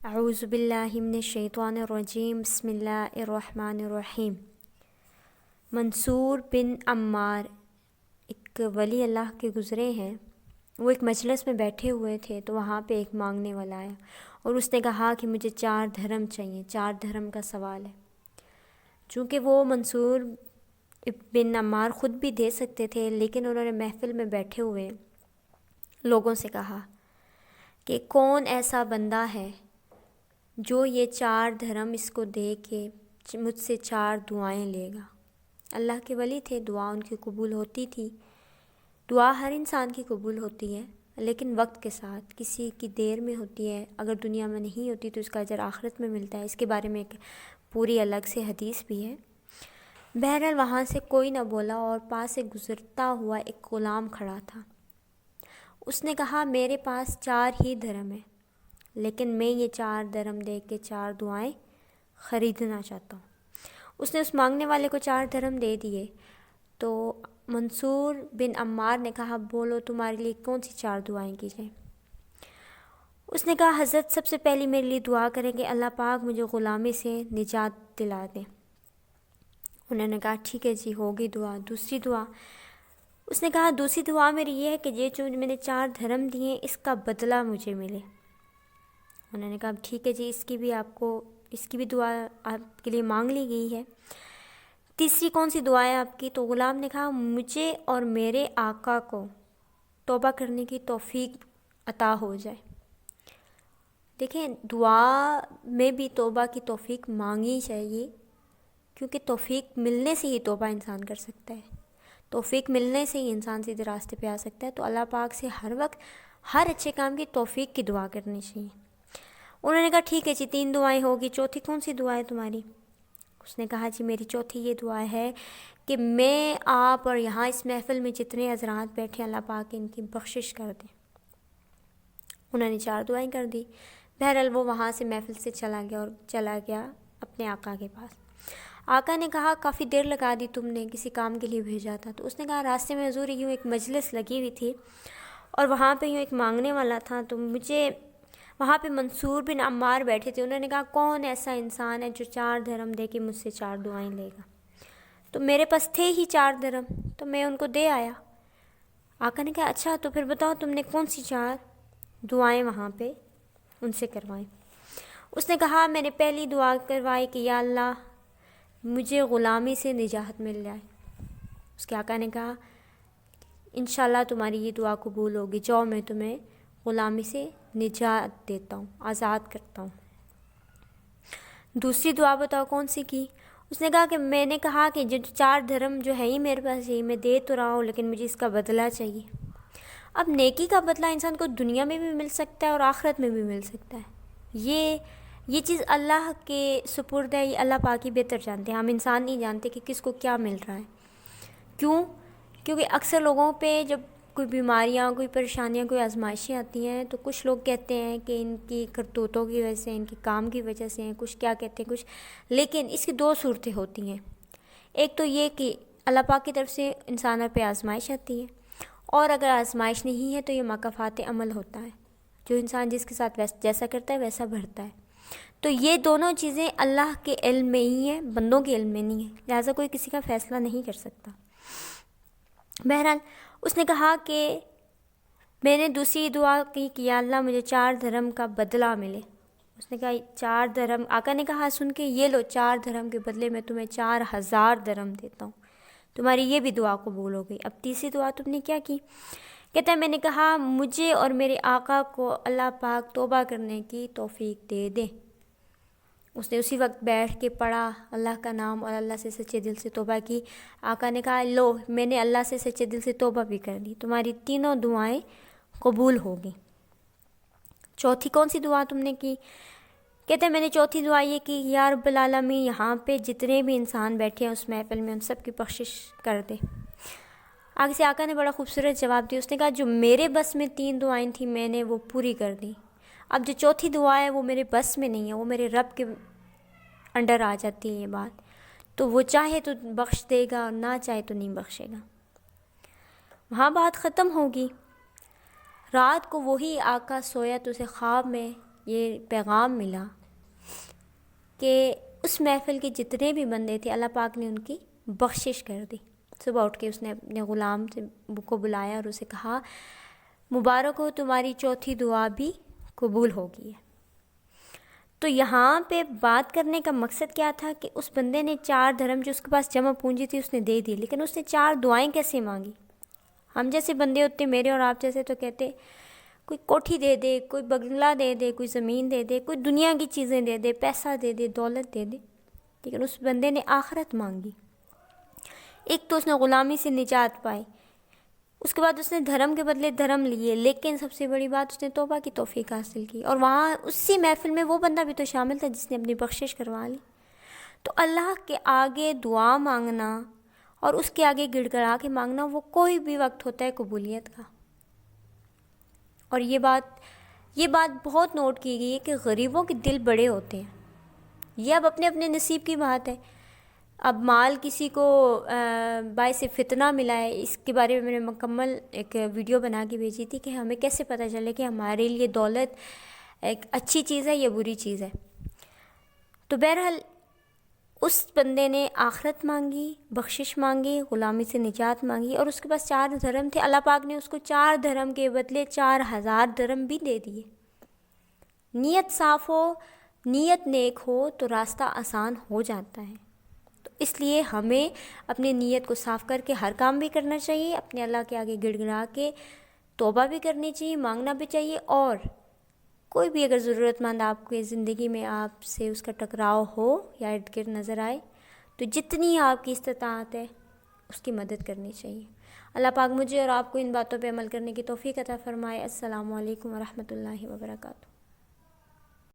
اعوذ باللہ من الشیطان الرجیم، بسم اللہ الرحمن الرحیم۔ منصور بن عمار ایک ولی اللہ کے گزرے ہیں۔ وہ ایک مجلس میں بیٹھے ہوئے تھے تو وہاں پہ ایک مانگنے والا آیا اور اس نے کہا کہ مجھے 4 دھرم چاہیے، 4 دھرم کا سوال ہے۔ چونکہ وہ منصور بن عمار خود بھی دے سکتے تھے، لیکن انہوں نے محفل میں بیٹھے ہوئے لوگوں سے کہا کہ کون ایسا بندہ ہے جو یہ 4 دھرم اس کو دے کے مجھ سے 4 دعائیں لے گا۔ اللہ کے ولی تھے، دعا ان کی قبول ہوتی تھی۔ دعا ہر انسان کی قبول ہوتی ہے، لیکن وقت کے ساتھ کسی کی دیر میں ہوتی ہے، اگر دنیا میں نہیں ہوتی تو اس کا اجر آخرت میں ملتا ہے۔ اس کے بارے میں ایک پوری الگ سے حدیث بھی ہے۔ بہرحال وہاں سے کوئی نہ بولا اور پاس سے گزرتا ہوا ایک غلام کھڑا تھا۔ اس نے کہا میرے پاس 4 ہی دھرم ہیں، لیکن میں یہ 4 دھرم دے کے 4 دعائیں خریدنا چاہتا ہوں۔ اس نے اس مانگنے والے کو 4 دھرم دے دیے تو منصور بن عمار نے کہا بولو تمہارے لیے کون سی 4 دعائیں کی جائیں۔ اس نے کہا حضرت سب سے پہلی میرے لیے دعا کریں کہ اللہ پاک مجھے غلامی سے نجات دلا دے۔ انہوں نے کہا ٹھیک ہے جی، ہوگی دعا۔ دوسری دعا اس نے کہا دوسری دعا میری یہ ہے کہ یہ جو میں نے 4 دھرم دیے اس کا بدلہ مجھے ملے۔ انہوں نے کہا ٹھیک ہے جی، اس کی بھی دعا آپ کے لیے مانگ لی گئی ہے۔ تیسری کون سی دعا ہے آپ کی؟ تو غلام نے کہا مجھے اور میرے آقا کو توبہ کرنے کی توفیق عطا ہو جائے۔ دیکھیں، دعا میں بھی توبہ کی توفیق مانگنی چاہیے، کیونکہ توفیق ملنے سے ہی توبہ انسان کر سکتا ہے۔ توفیق ملنے سے ہی انسان سیدھے راستے پہ آ سکتا ہے۔ تو اللہ پاک سے ہر وقت ہر اچھے کام کی توفیق کی دعا کرنی چاہیے۔ انہوں نے کہا ٹھیک ہے جی، 3 دعائیں ہوگی، چوتھی کون سی دعا ہے تمہاری؟ اس نے کہا جی میری چوتھی یہ دعا ہے کہ میں آپ اور یہاں اس محفل میں جتنے حضرات بیٹھے اللہ پاک ان کی بخشش کر دیں۔ انہوں نے 4 دعائیں کر دی۔ بہرحال وہ وہاں سے محفل سے چلا گیا اپنے آقا کے پاس۔ آقا نے کہا کافی دیر لگا دی تم نے، کسی کام کے لیے بھیجا تھا؟ تو اس نے کہا راستے میں حضور یوں ایک مجلس لگی ہوئی تھی اور وہاں پہ یوں ایک مانگنے والا تھا، تو مجھے وہاں پہ منصور بن عمار بیٹھے تھے۔ انہوں نے کہا کون ایسا انسان ہے جو 4 دھرم دے کے مجھ سے 4 دعائیں لے گا؟ تو میرے پاس تھے ہی 4 دھرم، تو میں ان کو دے آیا۔ آقا نے کہا اچھا تو پھر بتاؤ تم نے کون سی 4 دعائیں وہاں پہ ان سے کروائیں؟ اس نے کہا میں نے پہلی دعا کروائی کہ یا اللہ مجھے غلامی سے نجات مل جائے۔ اس کے آقا نے کہا انشاءاللہ تمہاری یہ دعا قبول ہوگی، جاؤ میں تمہیں غلامی سے نجات دیتا ہوں، آزاد کرتا ہوں۔ دوسری دعا بتاؤ کون سی کی؟ اس نے کہا کہ میں نے کہا کہ جو 4 دھرم جو ہے ہی میرے پاس یہی میں دے تو رہا ہوں، لیکن مجھے اس کا بدلہ چاہیے۔ اب نیکی کا بدلہ انسان کو دنیا میں بھی مل سکتا ہے اور آخرت میں بھی مل سکتا ہے۔ یہ چیز اللہ کے سپرد ہے، یہ اللہ پاک ہی بہتر جانتے ہیں، ہم انسان نہیں جانتے کہ کس کو کیا مل رہا ہے۔ کیونکہ اکثر لوگوں پہ جب کوئی بیماریاں، کوئی پریشانیاں، کوئی آزمائشیں آتی ہیں تو کچھ لوگ کہتے ہیں کہ ان کی کرتوتوں کی وجہ سے، ان کے کام کی وجہ سے ہیں، کچھ کیا کہتے ہیں کچھ، لیکن اس کی 2 صورتیں ہوتی ہیں۔ ایک تو یہ کہ اللہ پاک کی طرف سے انسانوں پہ آزمائش آتی ہے، اور اگر آزمائش نہیں ہے تو یہ مکافات عمل ہوتا ہے، جو انسان جس کے ساتھ جیسا کرتا ہے ویسا بھرتا ہے۔ تو یہ دونوں چیزیں اللہ کے علم میں ہی ہیں، بندوں کے علم میں نہیں ہیں، لہٰذا کوئی کسی کا فیصلہ نہیں کر سکتا۔ بہرحال اس نے کہا کہ میں نے دوسری دعا کی کہ یا اللہ مجھے 4 دھرم کا بدلہ ملے۔ اس نے کہا 4 دھرم؟ آقا نے کہا سن کے یہ لو، 4 دھرم کے بدلے میں تمہیں 4000 دھرم دیتا ہوں، تمہاری یہ بھی دعا قبول ہو گئی۔ اب تیسری دعا تم نے کیا کی؟ کہتا ہے میں نے کہا مجھے اور میرے آقا کو اللہ پاک توبہ کرنے کی توفیق دے دے۔ اس نے اسی وقت بیٹھ کے پڑھا اللہ کا نام اور اللہ سے سچے دل سے توبہ کی۔ آقا نے کہا لو میں نے اللہ سے سچے دل سے توبہ بھی کر دی، تمہاری تینوں دعائیں قبول ہوگی۔ چوتھی کون سی دعا تم نے کی؟ کہتے ہیں میں نے چوتھی دعا یہ کی یا رب العالمین یہاں پہ جتنے بھی انسان بیٹھے ہیں اس محفل میں ان سب کی بخشش کر دے۔ آگے سے آقا نے بڑا خوبصورت جواب دیا۔ اس نے کہا جو میرے بس میں 3 دعائیں تھیں میں نے وہ پوری کر دی، اب جو چوتھی دعا ہے وہ میرے بس میں نہیں ہے، وہ میرے رب کے انڈر آ جاتی ہے یہ بات، تو وہ چاہے تو بخش دے گا اور نہ چاہے تو نہیں بخشے گا۔ وہاں بات ختم ہوگی۔ رات کو وہی آقا سویا تو اسے خواب میں یہ پیغام ملا کہ اس محفل کے جتنے بھی بندے تھے اللہ پاک نے ان کی بخشش کر دی. صبح اٹھ کے اس نے اپنے غلام کو بلایا اور اسے کہا مبارک ہو تمہاری چوتھی دعا بھی قبول ہو گئی ہے. تو یہاں پہ بات کرنے کا مقصد کیا تھا کہ اس بندے نے 4 درہم جو اس کے پاس جمع پونجی تھی اس نے دے دی, لیکن اس نے 4 دعائیں کیسے مانگی؟ ہم جیسے بندے ہوتے میرے اور آپ جیسے تو کہتے کوئی کوٹھی دے دے, کوئی بنگلہ دے دے, کوئی زمین دے دے, کوئی دنیا کی چیزیں دے دے, پیسہ دے دے, دولت دے دے, لیکن اس بندے نے آخرت مانگی. ایک تو اس نے غلامی سے نجات پائی, اس کے بعد اس نے دھرم کے بدلے دھرم لیے, لیکن سب سے بڑی بات اس نے توبہ کی توفیق حاصل کی. اور وہاں اسی محفل میں وہ بندہ بھی تو شامل تھا جس نے اپنی بخشش کروا لی. تو اللہ کے آگے دعا مانگنا اور اس کے آگے گڑ گڑا کے مانگنا وہ کوئی بھی وقت ہوتا ہے قبولیت کا. اور یہ بات بہت نوٹ کی گئی ہے کہ غریبوں کے دل بڑے ہوتے ہیں. یہ اب اپنے اپنے نصیب کی بات ہے. اب مال کسی کو باعث فتنہ ملا ہے, اس کے بارے میں میں نے مکمل ایک ویڈیو بنا کے بھیجی تھی کہ ہمیں کیسے پتہ چلے کہ ہمارے لیے دولت ایک اچھی چیز ہے یا بری چیز ہے. تو بہرحال اس بندے نے آخرت مانگی, بخشش مانگی, غلامی سے نجات مانگی, اور اس کے پاس 4 درہم تھے. اللہ پاک نے اس کو 4 درہم کے بدلے 4000 درہم بھی دے دیے. نیت صاف ہو, نیت نیک ہو تو راستہ آسان ہو جاتا ہے. تو اس لیے ہمیں اپنی نیت کو صاف کر کے ہر کام بھی کرنا چاہیے, اپنے اللہ کے آگے گڑ گڑا کے توبہ بھی کرنی چاہیے, مانگنا بھی چاہیے. اور کوئی بھی اگر ضرورت مند آپ کے زندگی میں آپ سے اس کا ٹکراؤ ہو یا ارد گرد نظر آئے تو جتنی آپ کی استطاعت ہے اس کی مدد کرنی چاہیے. اللہ پاک مجھے اور آپ کو ان باتوں پہ عمل کرنے کی توفیق عطا فرمائے. السلام علیکم ورحمۃ اللہ وبرکاتہ.